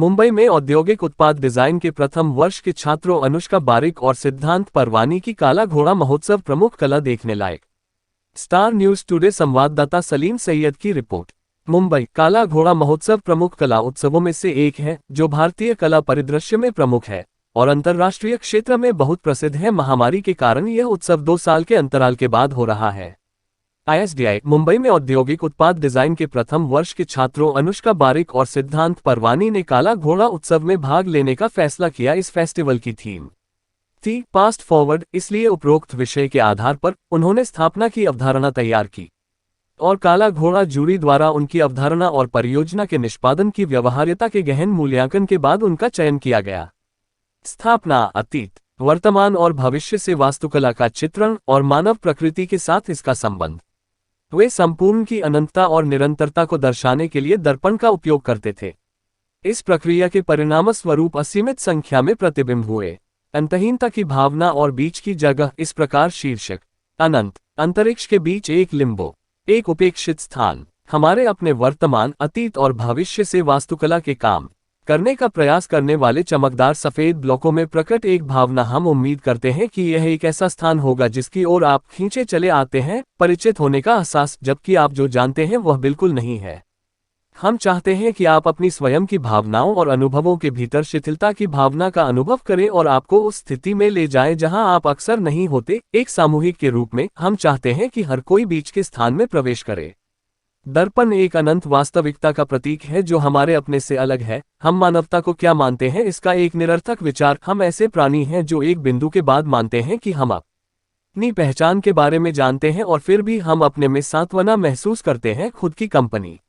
मुंबई में औद्योगिक उत्पाद डिजाइन के प्रथम वर्ष के छात्रों अनुष्का बारिक और सिद्धांत परवानी की काला घोड़ा महोत्सव प्रमुख कला देखने लायक। स्टार न्यूज टुडे संवाददाता सलीम सैयद की रिपोर्ट। मुंबई काला घोड़ा महोत्सव प्रमुख कला उत्सवों में से एक है जो भारतीय कला परिदृश्य में प्रमुख है और अंतर्राष्ट्रीय क्षेत्र में बहुत प्रसिद्ध है। महामारी के कारण यह उत्सव 2 साल के अंतराल के बाद हो रहा है। ISDI मुंबई में औद्योगिक उत्पाद डिजाइन के प्रथम वर्ष के छात्रों अनुष्का बारिक और सिद्धांत परवानी ने काला घोड़ा उत्सव में भाग लेने का फैसला किया। इस फेस्टिवल की थीम थी पास्ट फॉरवर्ड, इसलिए उपरोक्त विषय के आधार पर उन्होंने स्थापना की अवधारणा तैयार की और काला घोड़ा जूरी द्वारा उनकी अवधारणा और परियोजना के निष्पादन की व्यवहार्यता के गहन मूल्यांकन के बाद उनका चयन किया गया। स्थापना अतीत, वर्तमान और भविष्य से वास्तुकला का चित्रण और मानव प्रकृति के साथ इसका संबंध। वे संपूर्ण की अनंतता और निरंतरता को दर्शाने के लिए दर्पण का उपयोग करते थे। इस प्रक्रिया के परिणामस्वरूप असीमित संख्या में प्रतिबिंब हुए। अंतहीनता की भावना और बीच की जगह। इस प्रकार शीर्षक अनंत अंतरिक्ष के बीच एक लिम्बो, एक उपेक्षित स्थान। हमारे अपने वर्तमान, अतीत और भविष्य से वास्तुकला के काम करने का प्रयास करने वाले चमकदार सफेद ब्लॉकों में प्रकट एक भावना। हम उम्मीद करते हैं कि यह एक ऐसा स्थान होगा जिसकी ओर आप खींचे चले आते हैं, परिचित होने का एहसास, जबकि आप जो जानते हैं वह बिल्कुल नहीं है। हम चाहते हैं कि आप अपनी स्वयं की भावनाओं और अनुभवों के भीतर शिथिलता की भावना का अनुभव करें और आपको उस स्थिति में ले जाएं जहां आप अक्सर नहीं होते। एक सामूहिक के रूप में हम चाहते हैं कि हर कोई बीच के स्थान में प्रवेश करे। दर्पण एक अनंत वास्तविकता का प्रतीक है जो हमारे अपने से अलग है। हम मानवता को क्या मानते हैं इसका एक निरर्थक विचार। हम ऐसे प्राणी हैं जो एक बिंदु के बाद मानते हैं कि हम अपनी पहचान के बारे में जानते हैं और फिर भी हम अपने में सांत्वना महसूस करते हैं। खुद की कंपनी।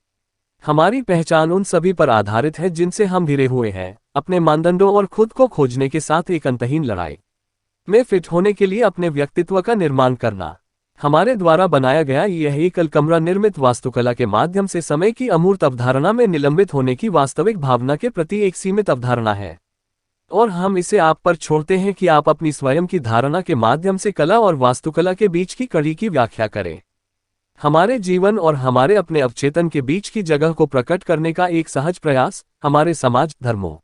हमारी पहचान उन सभी पर आधारित है जिनसे हम घिरे हुए हैं, अपने मानदंडों और खुद को खोजने के साथ एक अंतहीन लड़ाई में फिट होने के लिए अपने व्यक्तित्व का निर्माण करना। हमारे द्वारा बनाया गया यह एकल कमरा निर्मित वास्तुकला के माध्यम से समय की अमूर्त अवधारणा में निलंबित होने की वास्तविक भावना के प्रति एक सीमित अवधारणा है और हम इसे आप पर छोड़ते हैं कि आप अपनी स्वयं की धारणा के माध्यम से कला और वास्तुकला के बीच की कड़ी की व्याख्या करें। हमारे जीवन और हमारे अपने अवचेतन के बीच की जगह को प्रकट करने का एक सहज प्रयास। हमारे समाज, धर्मों,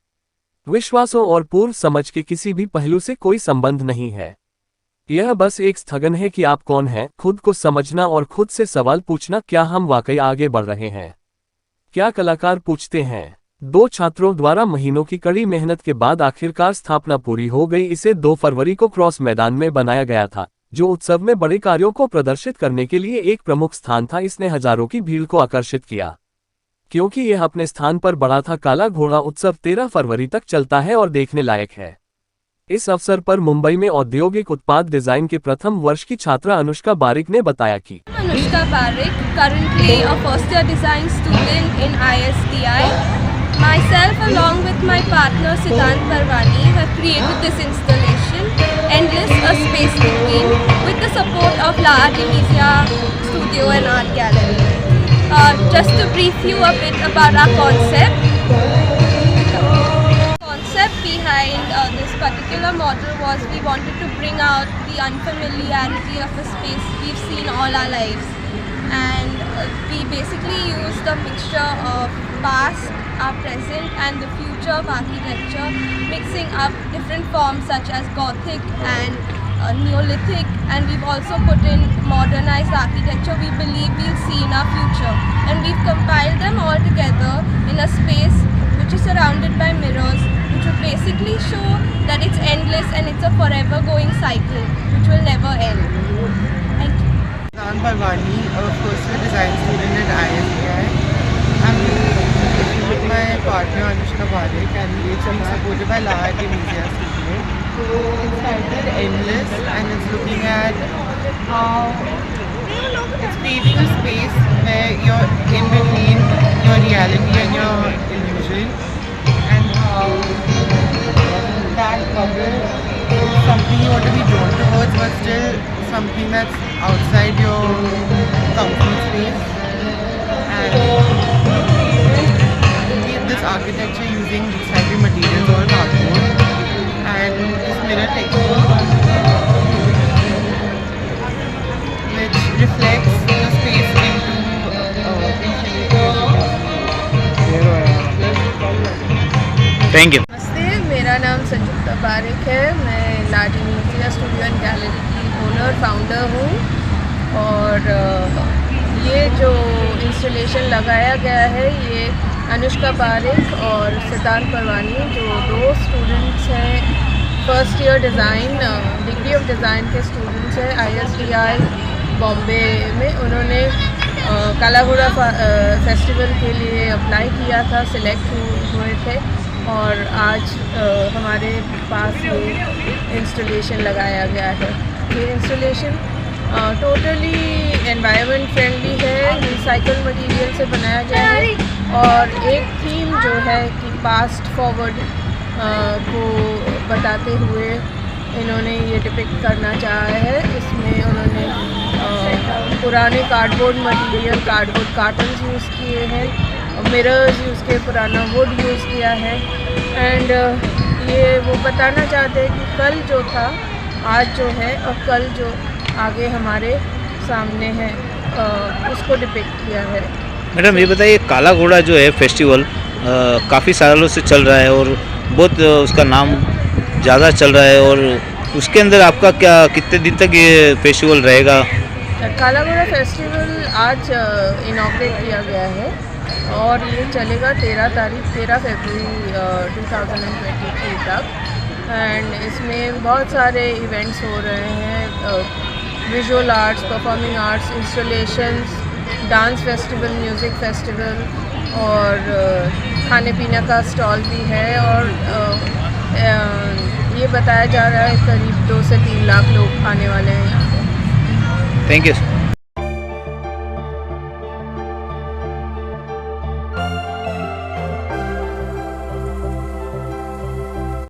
विश्वासों और पूर्व समझ के किसी भी पहलू से कोई संबंध नहीं है। यह बस एक स्थगन है कि आप कौन हैं, खुद को समझना और खुद से सवाल पूछना, क्या हम वाकई आगे बढ़ रहे हैं? क्या कलाकार पूछते हैं। 2 छात्रों द्वारा महीनों की कड़ी मेहनत के बाद आखिरकार स्थापना पूरी हो गई। इसे 2 फरवरी को क्रॉस मैदान में बनाया गया था, जो उत्सव में बड़े कार्यों को प्रदर्शित करने के लिए एक प्रमुख स्थान था। इसने हजारों की भीड़ को आकर्षित किया क्योंकि यह अपने स्थान पर बड़ा था। काला घोड़ा उत्सव 13 फरवरी तक चलता है और देखने लायक है। इस अवसर पर मुंबई में औद्योगिक उत्पाद डिजाइन के प्रथम वर्ष की छात्रा अनुष्का बारिक ने बताया कि अनुष्का बारिक, currently a first year design student in ISDI. Myself along with my partner Siddhant Parwani have created this installation, Endless, a space between, with the support of La Artemisia Studio and Art Gallery. Just to brief you a bit about our concept behind this particular model was we wanted to bring out the unfamiliarity of a space we've seen all our lives, and we basically used a mixture of past, our present and the future of architecture, mixing up different forms such as Gothic and Neolithic, and we've also put in modernized architecture we believe we'll see in our future, and we've compiled them all together in a space which is surrounded by mirrors, which will basically show that it's endless and it's a forever going cycle which will never end. Thank you. Siddhant Parwani, a first year design student at ISDI. I'm with my partner Anushka Barik, and it's being supported by La Artemisia Studio. It's titled Endless, and it's looking at how it's creating a space where you're in between your reality and your illusion, and how that bubble is something you want to be drawn towards, but still something that's outside your comfort space. And create this architecture using recycled materials or cardboard, and this mirror texture which reflects the space into infinity. Anushka बारिक है। मैं लाडी media studio and gallery की owner founder हूँ और ये जो installation लगाया गया है ये अनुष्का बारिक और सिद्धांत परवानी जो दो स्टूडेंट्स हैं, first year design degree of design के स्टूडेंट्स हैं ISDI बॉम्बे में। उन्होंने काला घोड़ा फेस्टिवल के लिए अप्लाई किया था, सिलेक्ट हुए थे और आज हमारे पास ये इंस्टॉलेशन लगाया गया है। ये इंस्टॉलेशन टोटली एनवायरनमेंट फ्रेंडली है, रिसाइकल मटेरियल से बनाया गया है और एक थीम जो है कि पास्ट फॉरवर्ड को बताते हुए इन्होंने ये डिपिक्ट करना चाहा है। इसमें उन्होंने पुराने cardboard material, cardboard cottons use किए हैं, मिरर्स यूज़ किए, पुराना वुड यूज़ किया है एंड ये वो बताना चाहते हैं कि कल जो था आज जो है और कल जो आगे हमारे सामने है उसको डिपिक्ट किया है। मैडम ये बताइए, काला घोड़ा जो है फेस्टिवल काफ़ी सालों से चल रहा है और बहुत उसका नाम ज़्यादा चल रहा है और उसके अंदर आपका क्या कितने दिन तक ये फेस्टिवल रहेगा? काला घोड़ा फेस्टिवल आज इनॉग्रेट किया गया है और ये चलेगा 13 फरवरी 2023 तक एंड इसमें बहुत सारे इवेंट्स हो रहे हैं, visual arts, performing arts, installations, dance festival, music festival और खाने पीने का स्टॉल भी है और ये बताया जा रहा है करीब 2 से 3 लाख लोग आने वाले हैं यहाँ पे। Thank you.